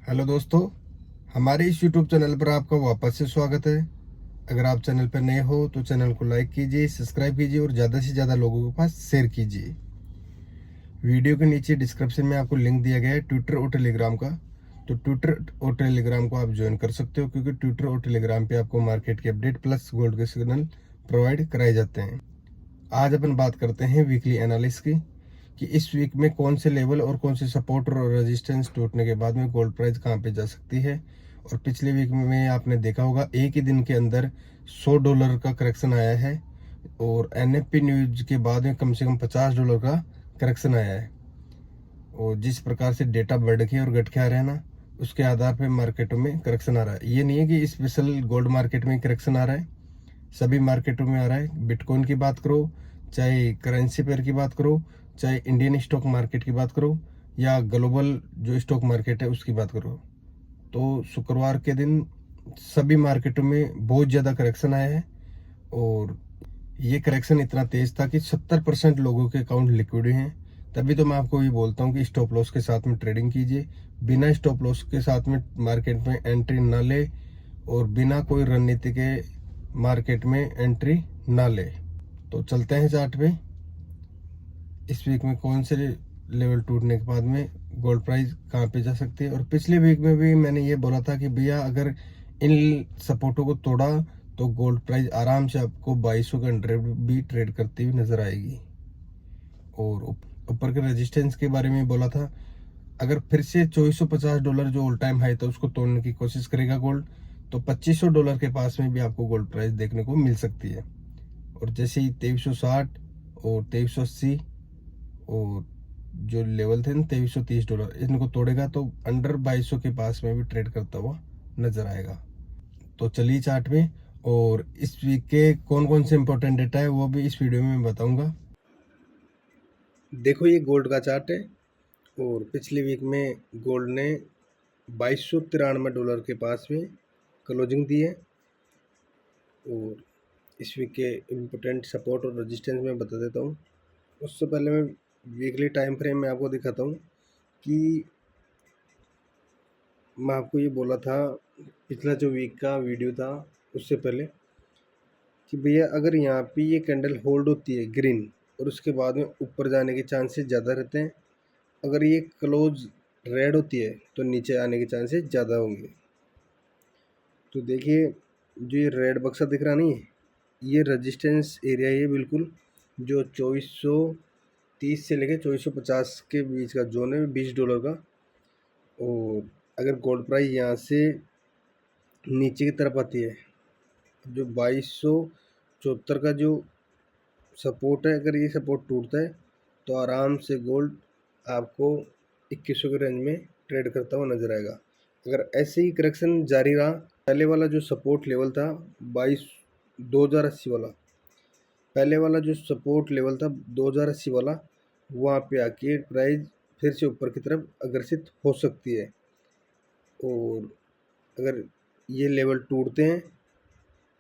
Hello दोस्तों, हमारे इस YouTube चैनल पर आपका वापस से स्वागत है। अगर आप चैनल पर नए हो तो चैनल को लाइक कीजिए, सब्सक्राइब कीजिए और ज़्यादा से ज़्यादा लोगों के पास शेयर कीजिए। वीडियो के नीचे डिस्क्रिप्शन में आपको लिंक दिया गया है ट्विटर और टेलीग्राम का। तो ट्विटर और टेलीग्राम को आप ज्वाइन कर सकते हो, क्योंकि ट्विटर और टेलीग्राम पे आपको मार्केट के अपडेट प्लस गोल्ड के सिग्नल प्रोवाइड कराए जाते हैं। आज अपन बात करते हैं वीकली एनालिसिस की, कि इस वीक में कौन से लेवल और कौन से सपोर्ट और रेजिस्टेंस टूटने के बाद में गोल्ड प्राइस कहां पे जा सकती है। और पिछले वीक में आपने देखा होगा एक ही दिन के अंदर $100 का करेक्शन आया है, और एनएफपी न्यूज के बाद में कम से कम $50 का करेक्शन आया है। और जिस प्रकार से डेटा बढ़ के और घट के आ रहे हैं ना, उसके आधार पर मार्केटों में करेक्शन आ रहा है। ये नहीं है कि स्पेशल गोल्ड मार्केट में करेक्शन आ रहा है, सभी मार्केटों में आ रहा है। बिटकॉइन की बात करो, चाहे करेंसी पेयर की बात करो, चाहे इंडियन स्टॉक मार्केट की बात करो, या ग्लोबल जो स्टॉक मार्केट है उसकी बात करो, तो शुक्रवार के दिन सभी मार्केटों में बहुत ज़्यादा करेक्शन आया है। और ये करेक्शन इतना तेज था कि 70% लोगों के अकाउंट लिक्विड हैं। तभी तो मैं आपको ये बोलता हूँ कि स्टॉप लॉस के साथ में ट्रेडिंग कीजिए। बिना स्टॉप लॉस के साथ में मार्केट में एंट्री ना ले, और बिना कोई रणनीति के मार्केट में एंट्री ना ले। तो चलते हैं चार्ट पे, इस वीक में कौन से लेवल टूटने के बाद में गोल्ड प्राइस कहाँ पे जा सकती है। और पिछले वीक में भी मैंने ये बोला था कि भैया अगर इन सपोर्टों को तोड़ा तो गोल्ड प्राइस आराम से आपको 2200 के अंडर भी ट्रेड करती हुई नजर आएगी। और ऊपर के रेजिस्टेंस के बारे में बोला था, अगर फिर से $2450 जो ऑल टाइम हाई था उसको तोड़ने की कोशिश करेगा गोल्ड, तो $2500 के पास में भी आपको गोल्ड प्राइस देखने को मिल सकती है। और जैसे ही 2360 और 2380 और जो लेवल थे ना $2330, इनको तोड़ेगा तो अंडर 2200 के पास में भी ट्रेड करता हुआ नजर आएगा। तो चलिए चार्ट में, और इस वीक के कौन कौन से इंपॉर्टेंट डेटा है वो भी इस वीडियो में मैं बताऊंगा। देखो, ये गोल्ड का चार्ट है, और पिछले वीक में गोल्ड ने $2293 के पास में क्लोजिंग दी है। और इस वीक के इम्पोर्टेंट सपोर्ट और रेजिस्टेंस में बता देता हूँ। उससे पहले मैं वीकली टाइम फ्रेम में आपको दिखाता हूँ कि मैं आपको ये बोला था पिछला जो वीक का वीडियो था उससे पहले, कि भैया अगर यहाँ पे ये कैंडल होल्ड होती है ग्रीन, और उसके बाद में ऊपर जाने के चांसेस ज़्यादा रहते हैं। अगर ये क्लोज रेड होती है तो नीचे आने के चांसेस ज़्यादा होंगे। तो देखिए, जो ये रेड बक्सा दिख रहा नहीं है, ये रेजिस्टेंस एरिया है बिल्कुल, जो 2430 से लेके 2450 के बीच का जोन है, $20 का। और अगर गोल्ड प्राइस यहाँ से नीचे की तरफ आती है, जो 2274 का जो सपोर्ट है, अगर ये सपोर्ट टूटता है तो आराम से गोल्ड आपको 2100 के रेंज में ट्रेड करता हुआ नजर आएगा। अगर ऐसे ही करेक्शन जारी रहा, पहले वाला जो सपोर्ट लेवल था 2080 वाला, पहले वाला जो सपोर्ट लेवल था 2080 वाला, वहाँ पे आके प्राइस फिर से ऊपर की तरफ अग्रसित हो सकती है। और अगर ये लेवल टूटते हैं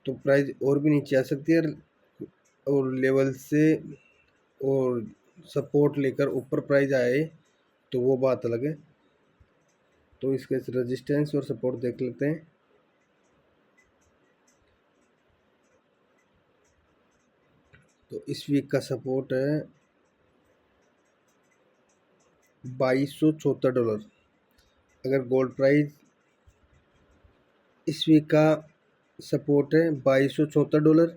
तो प्राइस और भी नीचे आ सकती है, और लेवल से और सपोर्ट लेकर ऊपर प्राइस आए तो वो बात अलग है। तो इसके रेजिस्टेंस और सपोर्ट देख लेते हैं। तो इस वीक का सपोर्ट है $2274। अगर गोल्ड प्राइस इस वीक का सपोर्ट है $2274,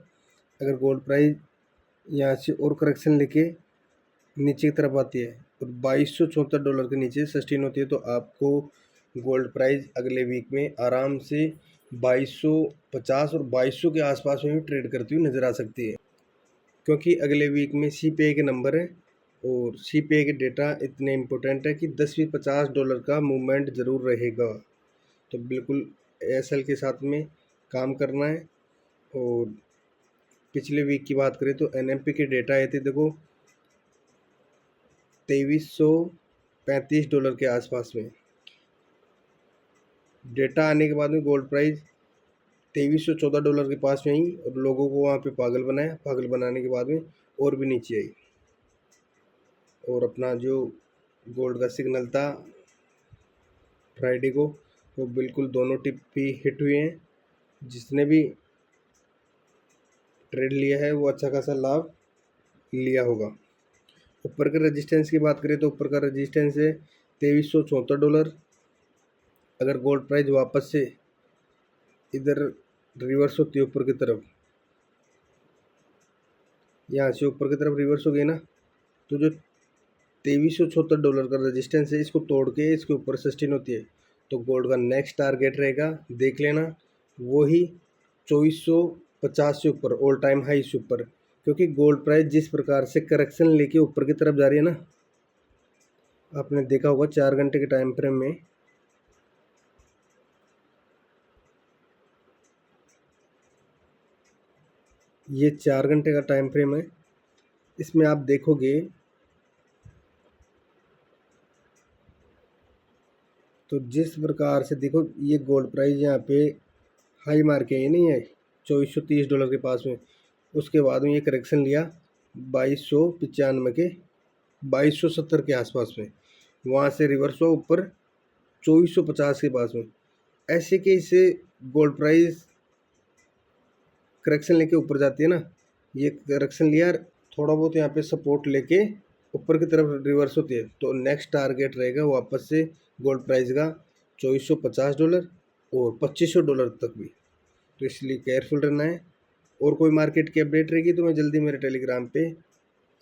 अगर गोल्ड प्राइस यहाँ से और करेक्शन लेके नीचे की तरफ आती है और $2274 के नीचे सस्टेन होती है, तो आपको गोल्ड प्राइस अगले वीक में आराम से 2250 और 2200 के आसपास में भी ट्रेड करती हुई नज़र आ सकती है। क्योंकि अगले वीक में CPI के नंबर है, और CPI के डेटा इतने इम्पोर्टेंट है कि 10-20 $50 का मूवमेंट ज़रूर रहेगा। तो बिल्कुल ASL के साथ में काम करना है। और पिछले वीक की बात करें तो NMP के डेटा आए थे, देखो $2335 के आसपास में। डेटा आने के बाद में गोल्ड प्राइस $2314 के पास में आई, और लोगों को वहाँ पे पागल बनाया। पागल बनाने के बाद में और भी नीचे आई, और अपना जो गोल्ड का सिग्नल था फ्राइडे को, वो बिल्कुल दोनों टिप भी हिट हुए हैं। जिसने भी ट्रेड लिया है वो अच्छा खासा लाभ लिया होगा। ऊपर के रेजिस्टेंस की बात करें तो ऊपर का रेजिस्टेंस है $2374। अगर गोल्ड प्राइस वापस से इधर रिवर्स होती है ऊपर की तरफ, यहाँ से ऊपर की तरफ रिवर्स हो गई ना, तो जो $2374 का रेजिस्टेंस है इसको तोड़ के इसके ऊपर सस्टेन होती है, तो गोल्ड का नेक्स्ट टारगेट रहेगा, देख लेना, वो ही 2450 से ऊपर, ऑल टाइम हाई से ऊपर। क्योंकि गोल्ड प्राइस जिस प्रकार से करेक्शन लेके ऊपर की तरफ जा रही है ना, आपने देखा होगा 4 घंटे के टाइम फ्रेम में, ये 4 घंटे का टाइम फ्रेम है, इसमें आप देखोगे तो जिस प्रकार से देखो ये गोल्ड प्राइस यहाँ पे हाई मार के ये नहीं है $2430 के पास में, उसके बाद में ये करेक्शन लिया 2295 के 2270 के आसपास में, वहाँ से रिवर्स हुआ ऊपर 2450 के पास में। ऐसे के इसे गोल्ड प्राइस करेक्शन लेके ऊपर जाती है ना, ये करेक्शन लिया थोड़ा बहुत यहाँ पे सपोर्ट लेके ऊपर की तरफ रिवर्स होती है, तो नेक्स्ट टारगेट रहेगा वापस से गोल्ड प्राइस का $2450 और $2500 तक भी, तो इसलिए केयरफुल रहना है। और कोई मार्केट की अपडेट रहेगी तो मैं जल्दी मेरे टेलीग्राम पे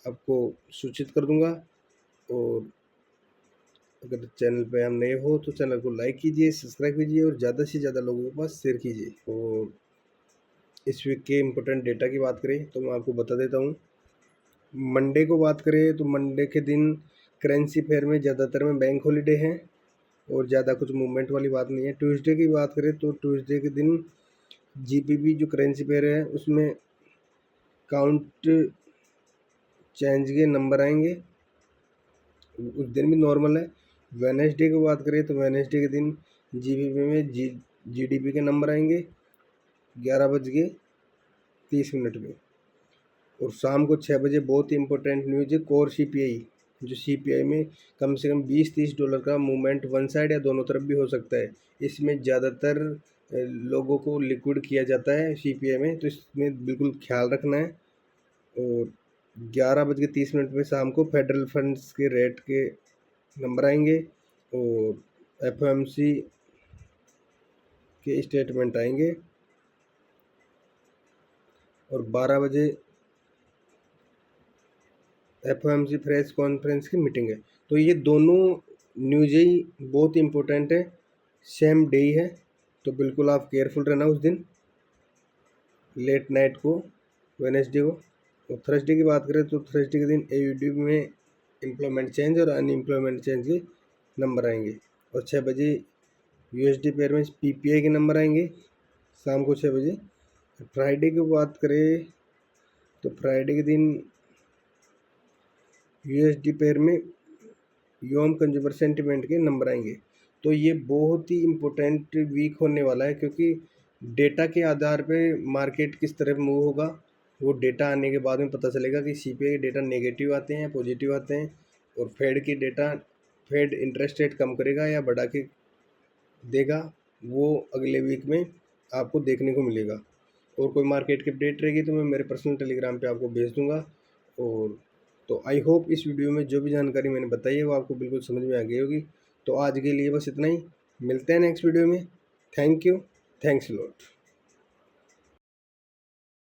आपको सूचित कर दूंगा। और अगर चैनल पे हम नए हो तो चैनल को लाइक कीजिए, सब्सक्राइब कीजिए और ज़्यादा से ज़्यादा लोगों के पास शेयर कीजिए। और इस वीक के इम्पोर्टेंट डेटा की बात करें तो मैं आपको बता देता हूँ। मंडे को बात करें तो मंडे के दिन करेंसी फेयर में ज़्यादातर में बैंक हॉलीडे है और ज़्यादा कुछ मूवमेंट वाली बात नहीं है। ट्यूसडे की बात करें तो ट्यूसडे के दिन जीपीबी जो करेंसी पेयर है उसमें काउंट चेंज के नंबर आएंगे, उस दिन भी नॉर्मल है। वेडनेसडे की बात करें तो वेडनेसडे के दिन जीपीबी में जीडीपी के नंबर आएंगे 11:30 में। और शाम को 6 बजे बहुत ही इंपॉर्टेंट न्यूज़ है, कोर सीपीआई, जो सीपीआई में कम से कम $20-30 का मूवमेंट वन साइड या दोनों तरफ भी हो सकता है। इसमें ज़्यादातर लोगों को लिक्विड किया जाता है सीपीआई में, तो इसमें बिल्कुल ख्याल रखना है। और 11:30 पे शाम को फेडरल फंड्स के रेट के नंबर आएंगे और एफओएमसी के स्टेटमेंट आएंगे। और 12 बजे एफओएमसी प्रेस कॉन्फ्रेंस की मीटिंग है। तो ये दोनों न्यूज़ ही बहुत इंपॉर्टेंट है, सेम डे है, तो बिल्कुल आप केयरफुल रहना उस दिन लेट नाइट को, वेडनेसडे को। और थर्सडे की बात करें तो थर्सडे के दिन एयूडी में एम्प्लॉयमेंट चेंज और अनएम्प्लॉयमेंट चेंज के नंबर आएंगे। और 6 बजे यूएसडी पेयर में पीपीआई के नंबर आएंगे शाम को 6 बजे। फ्राइडे की बात करें तो फ्राइडे के दिन यूएसडी पेयर में योम कंज्यूमर सेंटिमेंट के नंबर आएंगे। तो ये बहुत ही इम्पोर्टेंट वीक होने वाला है, क्योंकि डेटा के आधार पे मार्केट किस तरह मूव होगा वो डेटा आने के बाद में पता चलेगा कि सीपीआई के डेटा नेगेटिव आते हैं, पॉजिटिव आते हैं, और फेड की डेटा, फेड इंटरेस्ट रेट कम करेगा या बढ़ा के देगा, वो अगले वीक में आपको देखने को मिलेगा। और कोई मार्केट की अपडेट रहेगी तो मैं मेरे पर्सनल टेलीग्राम पे आपको भेज दूंगा। और तो आई होप इस वीडियो में जो भी जानकारी मैंने बताई है वो आपको बिल्कुल समझ में आ गई होगी। तो आज के लिए बस इतना ही, मिलते हैं नेक्स्ट वीडियो में। Thank you, thanks lot.